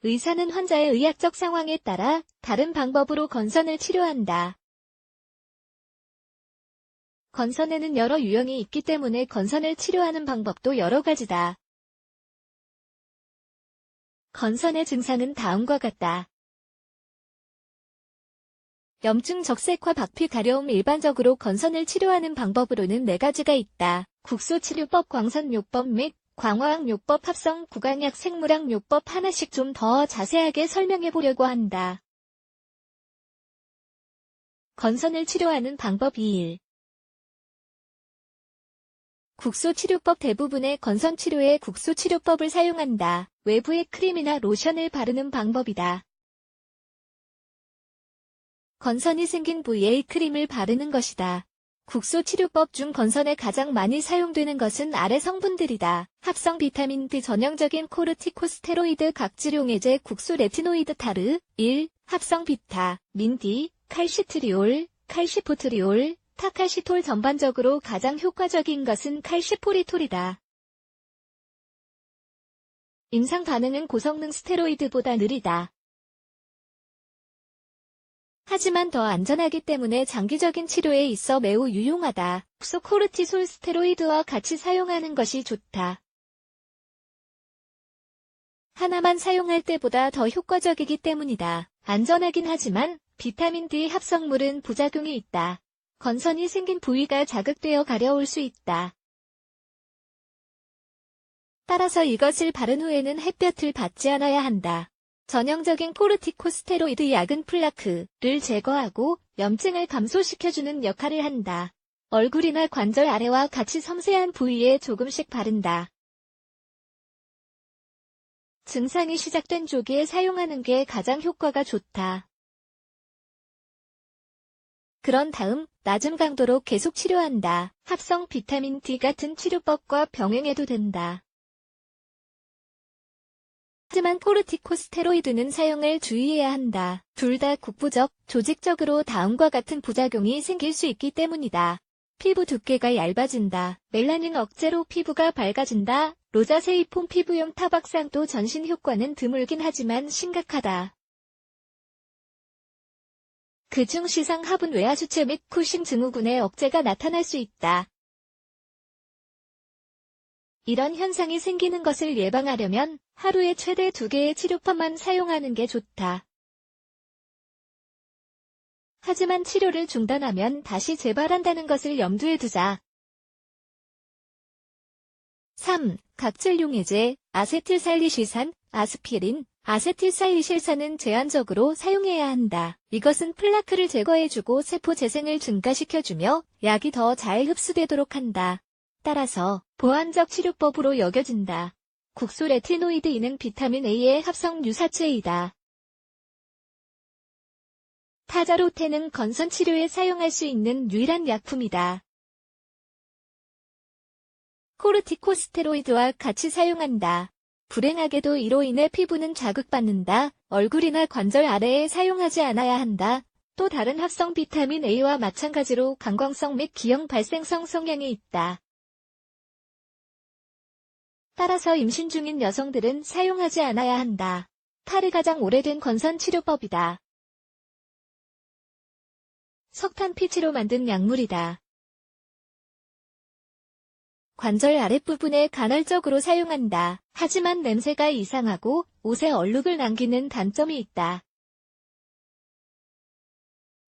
의사는 환자의 의학적 상황에 따라 다른 방법으로 건선을 치료한다. 건선에는 여러 유형이 있기 때문에 건선을 치료하는 방법도 여러 가지다. 건선의 증상은 다음과 같다. 염증, 적색화, 박피, 가려움. 일반적으로 건선을 치료하는 방법으로는 4가지가 있다. 국소치료법, 광선요법 및 광화학요법, 합성, 구강약, 생물학요법. 하나씩 좀 더 자세하게 설명해 보려고 한다. 건선을 치료하는 방법 2. 국소치료법. 대부분의 건선 치료에 국소치료법을 사용한다. 외부에 크림이나 로션을 바르는 방법이다. 건선이 생긴 부위에 크림을 바르는 것이다. 국소치료법 중 건선에 가장 많이 사용되는 것은 아래 성분들이다. 합성 비타민 D, 전형적인 코르티코스테로이드, 각질용해제, 국소, 레티노이드, 타르. 1. 합성 비타민 D, 칼시트리올, 칼시포트리올, 타칼시톨. 전반적으로 가장 효과적인 것은 칼시포리톨이다. 임상 반응은 고성능 스테로이드보다 느리다. 하지만 더 안전하기 때문에 장기적인 치료에 있어 매우 유용하다. 국소코르티솔 스테로이드와 같이 사용하는 것이 좋다. 하나만 사용할 때보다 더 효과적이기 때문이다. 안전하긴 하지만 비타민 D 합성물은 부작용이 있다. 건선이 생긴 부위가 자극되어 가려울 수 있다. 따라서 이것을 바른 후에는 햇볕을 받지 않아야 한다. 전형적인 코르티코스테로이드 약은 플라크를 제거하고 염증을 감소시켜주는 역할을 한다. 얼굴이나 관절 아래와 같이 섬세한 부위에 조금씩 바른다. 증상이 시작된 조기에 사용하는 게 가장 효과가 좋다. 그런 다음 낮은 강도로 계속 치료한다. 합성 비타민 D 같은 치료법과 병행해도 된다. 하지만 코르티코스테로이드는 사용을 주의해야 한다. 둘 다 국부적, 조직적으로 다음과 같은 부작용이 생길 수 있기 때문이다. 피부 두께가 얇아진다. 멜라닌 억제로 피부가 밝아진다. 로자세이폼 피부용 타박상도 전신 효과는 드물긴 하지만 심각하다. 그중 시상 하분 외하수체 및 쿠싱 증후군의 억제가 나타날 수 있다. 이런 현상이 생기는 것을 예방하려면 하루에 최대 2개의 치료법만 사용하는 게 좋다. 하지만 치료를 중단하면 다시 재발한다는 것을 염두에 두자. 3. 각질용해제, 아세틸살리실산, 아스피린, 아세틸살리실산은 제한적으로 사용해야 한다. 이것은 플라크를 제거해주고 세포 재생을 증가시켜주며 약이 더 잘 흡수되도록 한다. 따라서 보완적 치료법으로 여겨진다. 국소 레티노이드 E는 비타민 A의 합성 유사체이다. 타자로테는 건선 치료에 사용할 수 있는 유일한 약품이다. 코르티코스테로이드와 같이 사용한다. 불행하게도 이로 인해 피부는 자극받는다. 얼굴이나 관절 아래에 사용하지 않아야 한다. 또 다른 합성 비타민 A와 마찬가지로 강광성 및 기형 발생성 성향이 있다. 따라서 임신 중인 여성들은 사용하지 않아야 한다. 탈이 가장 오래된 건선 치료법이다. 석탄 피치로 만든 약물이다. 관절 아랫부분에 간헐적으로 사용한다. 하지만 냄새가 이상하고 옷에 얼룩을 남기는 단점이 있다.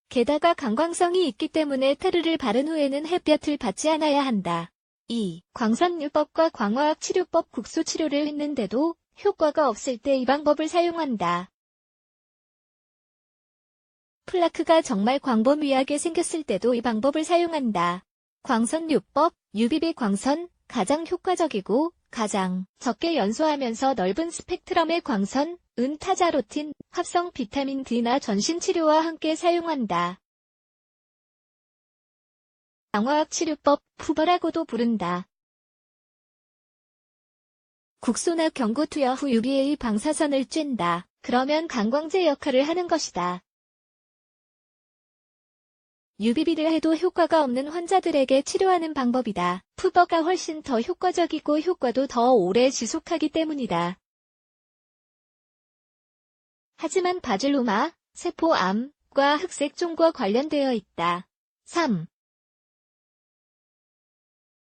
게다가 강광성이 있기 때문에 테르를 바른 후에는 햇볕을 받지 않아야 한다. 2. 광선요법과 광화학 치료법. 국소 치료를 했는데도 효과가 없을 때 이 방법을 사용한다. 플라크가 정말 광범위하게 생겼을 때도 이 방법을 사용한다. 광선요법, UVB 광선, 가장 효과적이고 가장 적게 연소하면서 넓은 스펙트럼의 광선, 은 타자로틴, 합성 비타민 D나 전신 치료와 함께 사용한다. 광화학 치료법, 푸버라고도 부른다. 국소나 경구 투여 후 UVA 방사선을 쬐다. 그러면 강광제 역할을 하는 것이다. UVB를 해도 효과가 없는 환자들에게 치료하는 방법이다. 푸버가 훨씬 더 효과적이고 효과도 더 오래 지속하기 때문이다. 하지만 바질로마, 세포암과 흑색종과 관련되어 있다. 3.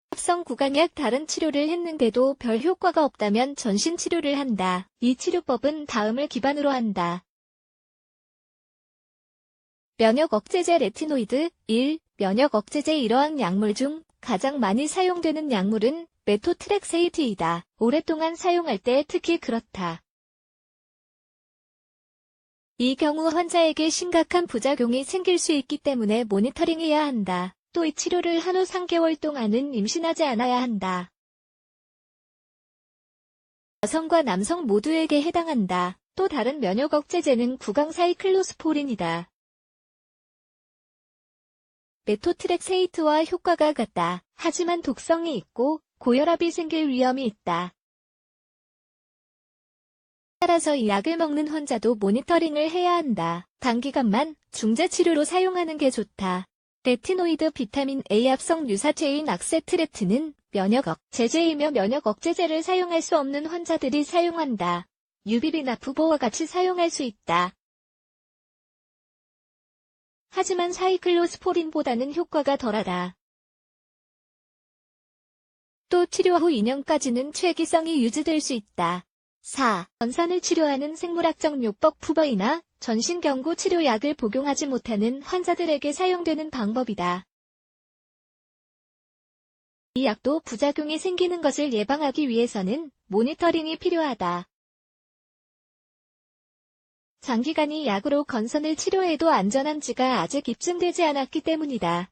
합성 구강약 다른 치료를 했는데도 별 효과가 없다면 전신 치료를 한다. 이 치료법은 다음을 기반으로 한다. 면역 억제제 레티노이드 1. 면역 억제제 이러한 약물 중 가장 많이 사용되는 약물은 메토트렉세이트이다. 오랫동안 사용할 때 특히 그렇다. 이 경우 환자에게 심각한 부작용이 생길 수 있기 때문에 모니터링해야 한다. 또 이 치료를 한 후 3개월 동안은 임신하지 않아야 한다. 여성과 남성 모두에게 해당한다. 또 다른 면역 억제제는 구강사이클로스포린이다. 메토트렉세이트와 효과가 같다. 하지만 독성이 있고 고혈압이 생길 위험이 있다. 따라서 이 약을 먹는 환자도 모니터링을 해야 한다. 단기간만 중재치료로 사용하는 게 좋다. 레티노이드 비타민 A 합성 유사체인 악세트레트는 면역 억제제이며 면역 억제제를 사용할 수 없는 환자들이 사용한다. 유비비나프보와 같이 사용할 수 있다. 하지만 사이클로스포린보다는 효과가 덜하다. 또 치료 후 2년까지는 최기성이 유지될 수 있다. 4. 전선을 치료하는 생물학적 요법 푸버이나 전신경구 치료약을 복용하지 못하는 환자들에게 사용되는 방법이다. 이 약도 부작용이 생기는 것을 예방하기 위해서는 모니터링이 필요하다. 장기간 이 약으로 건선을 치료해도 안전한지가 아직 입증되지 않았기 때문이다.